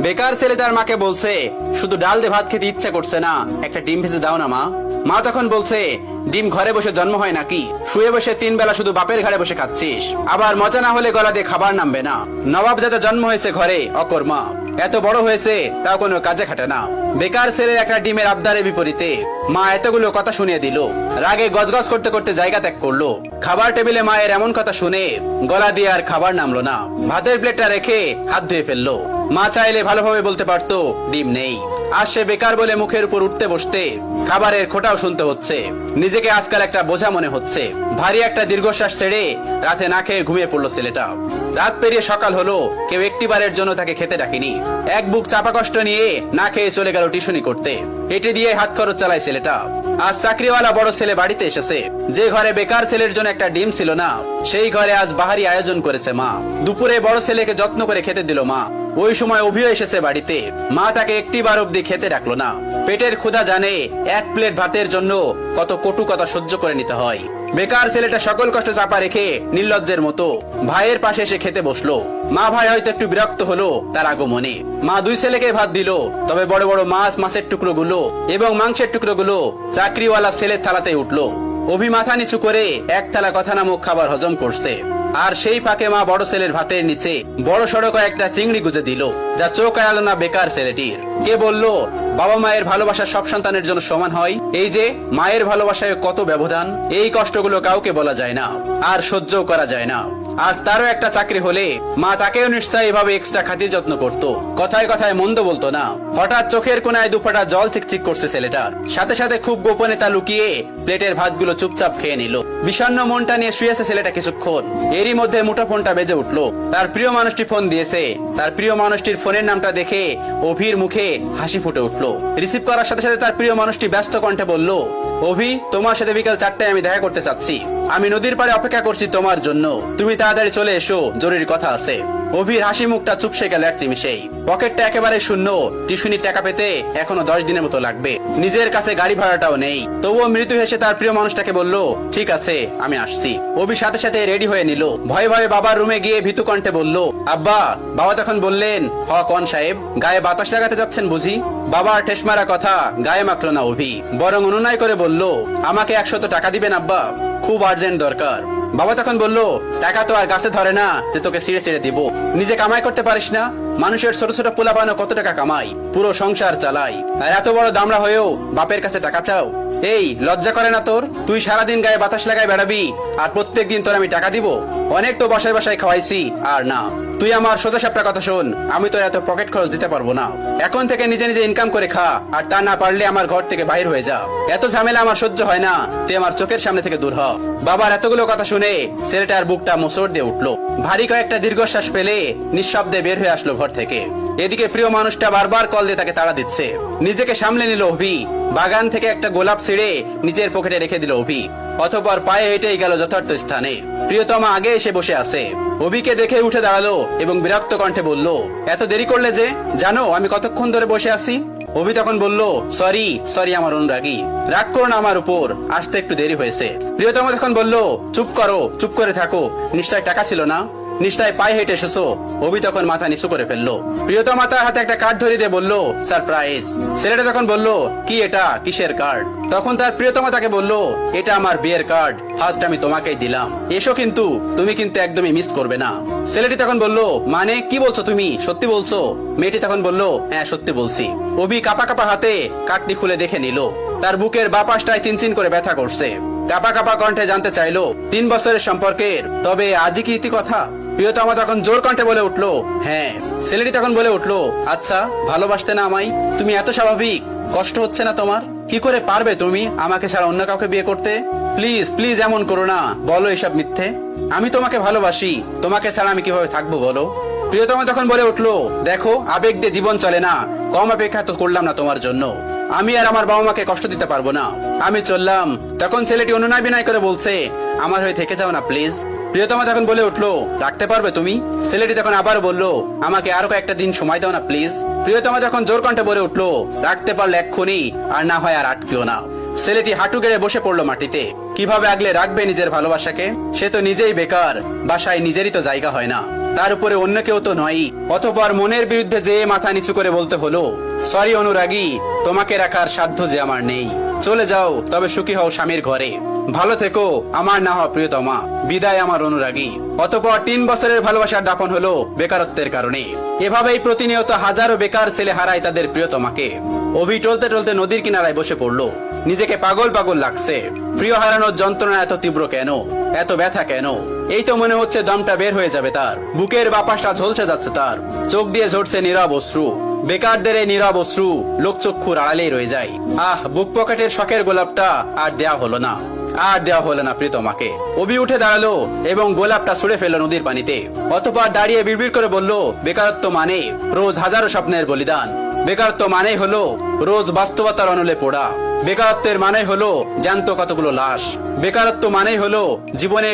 বেকার ছেলে তার মাকে বলছে, শুধু ডাল দিয়ে ভাত খেতে ইচ্ছা করছে না, একটা ডিম ভেজে দাও না মা। মা তখন বলছে, ডিম ঘরে বসে জন্ম হয় নাকি? শুয়ে বসে 3 বেলা শুধু বাপের ঘাড়ে বসে খাচ্ছিস, আবার মজা না হলে গলা দিয়ে খাবার নামবে না। নবাব দাদা জন্ম হয়েছে ঘরে, অকর্মা, এত বড় হয়েছে তাও কোনো কাজে খাটে না। বেকার ছেলের একটা ডিমের আবদারের বিপরীতে মা এতগুলো কথা শুনিয়ে দিল। রাগে গজগজ করতে করতে জায়গা ত্যাগ করলো। খাবার টেবিলে মায়ের এমন কথা শুনে গলা দিয়ে আর খাবার নামলো না। ভাতের প্লেটটা রেখে হাত ধুয়ে ফেললো। মা চাইলে ভালোভাবে বলতে পারতো ডিম নেই। আজ সে বেকার বলে মুখের উপর উঠতে বসতে খাবারের খোঁটাও শুনতে হচ্ছে। নিজেকে আজকাল একটা বোঝা মনে হচ্ছে। ভারী একটা দীর্ঘশ্বাস ছেড়ে রাতে না খেয়ে ঘুমিয়ে পড়লো ছেলেটা। রাত পেরিয়ে সকাল হলো, কেউ একটিবারের জন্য তাকে খেতে ডাকেনি। এক বুক চাপা কষ্ট নিয়ে না খেয়ে চলে গেল টিউশনি করতে। এটি দিয়ে হাত খরচ চালায় ছেলেটা। আজ চাকরিওয়ালা বড় ছেলে বাড়িতে এসেছে। যে ঘরে বেকার ছেলের জন্য একটা ডিম ছিল না, সেই ঘরে আজ বাহারি আয়োজন করেছে মা। দুপুরে বড় ছেলেকে যত্ন করে খেতে দিল মা। ওই সময় অভিও এসেছে বাড়িতে। মা তাকে একটিবার অব্দি খেতে ডাকলো না। পেটের ক্ষুধা জানে এক প্লেট ভাতের জন্য কত কটু কথা সহ্য করে নিতে হয়। বেকার ছেলেটা সকল কষ্ট চাপা রেখে নির্লজ্জের মতো ভাইয়ের পাশে এসে খেতে বসলো। মা ভাই হয়তো একটু বিরক্ত হলো তার আগমনে। মা দুই ছেলেকে ভাত দিল, তবে বড় বড় মাছের টুকরো গুলো এবং মাংসের টুকরো গুলো চাকরিওয়ালা ছেলের থালাতে উঠলো। অভি মাথা নিচু করে এক থালা কথা নামক খাবার হজম করছে। আর সেই ফাঁকে মা বড় ছেলের ভাতের নিচে বড় সড়ক একটা চিংড়ি গুজে দিল, যা চোখ এড়ালো না বেকার ছেলেটির। কে বলল বাবা মায়ের ভালোবাসা সব সন্তানের জন্য সমান হয়? এই যে মায়ের ভালোবাসায় কত ব্যবধান, এই কষ্টগুলো কাউকে বলা যায় না, আর সহ্য করা যায় না। আজ তারও একটা চাকরি হলে মা তাকেও নিশ্চয়ই এভাবে এক্সট্রা খাতির যত্ন করত। কথায় কথায় মন্দ বলতো না। হঠাৎ চোখের কোনায় দুফোঁটা জল চিকচিক করছে ছেলেটার। সাথে সাথে খুব গোপনে তা লুকিয়ে প্লেটের ভাতগুলো চুপচাপ খেয়ে নিল। বিষণ্ণ মনটা নিয়ে শুয়েছে ছেলেটা কিছুক্ষণ। এরই মধ্যে মুঠোফোনটা বেজে উঠলো। তার প্রিয় মানুষটি ফোন দিয়েছে। তার প্রিয় মানুষটির ফোনের নামটা দেখে অভির মুখে হাসি ফুটে উঠলো। রিসিভ করার সাথে সাথে তার প্রিয় মানুষটি ব্যস্ত কণ্ঠে বলল, অভি, তোমার সাথে বিকাল 4টায় আমি দেখা করতে চাচ্ছি। আমি নদীর পাড়ে অপেক্ষা করছি তোমার জন্য। তুমি তাড়াতাড়ি চলে এসো, জরুরি কথা আছে। অভির হাসি মুখটা চুপসে গেল এক নিমিষেই। পকেটটা একেবারে শূন্য। টিউশনির টাকা পেতে এখনো 10 দিনের মতো লাগবে। নিজের কাছে গাড়ি ভাড়াটাও নেই। তবুও মৃত্যু হেসে তার প্রিয় মানুষটাকে বলল, ঠিক আছে, আমি আসছি। অভি সাথে সাথে রেডি হয়ে নিল। ভয়ে ভয়ে বাবার রুমে গিয়ে ভীতু কণ্ঠে বলল, আব্বা। বাবা তখন বললেন, হ কোন সাহেব, গায়ে বাতাস লাগাতে যাচ্ছেন বুঝি? বাবার ঠেস মারা কথা গায়ে মাখলো না অভি, বরং অনুনয় করে বলল, আমাকে 100 টাকা দিবেন আব্বা, খুব আর্জেন্ট দরকার। বাবা তখন বলল, টাকা তো আর গাছে ধরে না যে তোকে ছিঁড়ে ছিঁড়ে দিব। নিজে কামাই করতে পারিস না? মানুষের ছোট ছোট পোলা বানো কত টাকা কামাই, পুরো সংসার চালাই, আর এত বড় দামড়া হয়েও বাপের কাছে টাকা চাও? এই লজ্জা করে না তোর? তুই সারাদিন গায়ে বাতাস লাগায় বেড়াবি, আর প্রত্যেক দিন তোর আমি টাকা দিব? অনেক তো বাসায় বাসায় খাওয়াইছি, আর না। তুই আমার সোজা সাপটা কথা শোন, আমি তো এত পকেট খরচ দিতে পারবো না। এখন থেকে নিজে নিজে ইনকাম করে খা, আর তা না পারলে আমার ঘর থেকে বাইর হয়ে যা। এত ঝামেলা আমার সহ্য হয় না, তুই আমার চোখের সামনে থেকে দূর হ। বাবার এতগুলো কথা শুনে ছেলেটার বুকটা মোচড় দিয়ে উঠলো। ভারী কয়েকটা দীর্ঘশ্বাস পেলে নিঃশব্দে বের হয়ে আসলো ঘর থেকে। এদিকে প্রিয় মানুষটা বারবার কল দিয়ে তাকে তাড়া দিচ্ছে। নিজেকে সামলে নিল অভি। বাগান থেকে একটা গোলাপ ছিঁড়ে নিজের পকেটে রেখে দিল অভি। অতঃপর পায়ে হেঁটেই গেল যথার্থ স্থানে। প্রিয়তমা আগে এসে বসে আছে। অভিকে দেখে উঠে দাঁড়ালো এবং বিরক্ত কণ্ঠে বলল, এত দেরি করলে যে? জানো আমি কতক্ষণ ধরে বসে আছি? অভি তখন বলল, সরি আমার অনুরাগী, রাগ করো না আমার উপর, আসতে একটু দেরি হয়েছে। প্রিয়তমা তখন বলল, চুপ করো, চুপ করে থাকো, নিশ্চয় টাকা ছিল না? নিশ্চয় পায়ে হেঁটে এসেছো? অভি তখন মাথা নিচু করে ফেললো। প্রিয়তমা তার হাতে একটা কার্ড ধরিয়ে দিয়ে বলল, সারপ্রাইজ। ছেলেটা তখন বলল, কি এটা, কিসের কার্ড? তখন তার প্রিয়তমা তাকে বলল, এটা আমার বিয়ের কার্ড, ফার্স্ট আমি তোমাকেই দিলাম, এসো, কিন্তু তুমি কিন্তু একদমই মিস করবে না। ছেলেটি তখন বলল, মানে কি বলছো তুমি, সত্যি বলছো? মেয়েটি তখন বলল, হ্যাঁ সত্যি বলছি। অভি কাপা কাপা হাতে কার্ডটি খুলে দেখে নিল। তার বুকের বাঁ পাশটায় চিনচিন করে ব্যথা করছে। কাপা কাপা কণ্ঠে জানতে চাইলো, 3 বছরের সম্পর্কের, তবে আজই কি ইতি কথা? প্রিয়তমা তখন জোর কণ্ঠে বলে উঠলো, হ্যাঁ। ছেলেটি তখন বলে উঠলো, আচ্ছা, ভালোবাসতে না আমায়? তুমি এত স্বাভাবিক, কষ্ট হচ্ছে না তোমার? কি করে পারবে তুমি আমাকে ছাড়া অন্য কাউকে বিয়ে করতে? প্লিজ প্লিজ এমন করো না, বলো এসব মিথ্যে। আমি তোমাকে ভালোবাসি, তোমাকে ছাড়া আমি কিভাবে থাকবো বলো? প্রিয়তমা তখন বলে উঠলো, দেখো, আবেগ দিয়ে জীবন চলে না, কম অপেক্ষা তো করলাম না তোমার জন্য। আমি আর আমার বাবা মাকে কষ্ট দিতে পারবো না, আমি চললাম। তখন ছেলেটি অনুনয় বিনয় করে বলছে, আমার হয়ে থেকে যাও না প্লিজ। প্রিয়তমা তখন বলে উঠলো, রাখতে পারবে তুমি? ছেলেটি তখন আবার বলল, আমাকে আরো কয়েকটা দিন সময় দাও না প্লিজ। প্রিয়তমা তখন জোর কণ্ঠে বলে উঠলো, রাখতে পারলে এক্ষুনি, আর না হয় আর আটকেও না। ছেলেটি হাঁটু গেড়ে বসে পড়লো মাটিতে। কিভাবে আগলে রাখবে নিজের ভালোবাসাকে? সে তো নিজেই বেকার, বাসায় নিজেরই তো জায়গা হয় না। তার উপরে অন্য কেউ তো নয়। অতঃপর মনের বিরুদ্ধে যে মাথা নিচু করে বলতে হলো, সরি অনুরাগী, তোমাকে রাখার সাধ্য যে আমার নেই। চলে যাও, তবে সুখী হও স্বামীর ঘরে। ভালো থেকো আমার না হওয়া প্রিয়তমা। বিদায় আমার অনুরাগী। অতঃপর 3 বছরের ভালোবাসার দাপন হলো বেকারত্বের কারণে। এভাবেই প্রতিনিয়ত হাজারো বেকার ছেলে হারায় তাদের প্রিয়তমাকে। অভি টলতে টলতে নদীর কিনারায় বসে পড়লো। নিজেকে পাগল পাগল লাগছে। প্রিয় হারানোর যন্ত্রণা এত তীব্র কেন, এত ব্যথা কেন? এই তো মনে হচ্ছে দমটা বের হয়ে যাবে তার। বুকের বাপাসটা ঝলসে যাচ্ছে তার। চোখ দিয়ে ঝরছে নীরব অশ্রু। বেকারদের এই নীরব অশ্রু লোকচক্ষুর আড়ালেই রয়ে যায়। বুক পকেটের শখের গোলাপটা আর দেয়া হলো না, আর দেওয়া হলো না প্রিয়তমাকে। অভি উঠে দাঁড়ালো এবং গোলাপটা ছুঁড়ে ফেললো নদীর পানিতে। অতঃপর দাঁড়িয়ে বিড়বিড় করে বলল, বেকারত্ব মানে রোজ হাজারো স্বপ্নের বলিদান। বেকারত্ব মানে হলো রোজ বাস্তবতার অনলে পোড়া। বেকারত্বের মানে হলো জ্যান্ত কতগুলো লাশ। বেকারত্ব মানে হলো জীবনের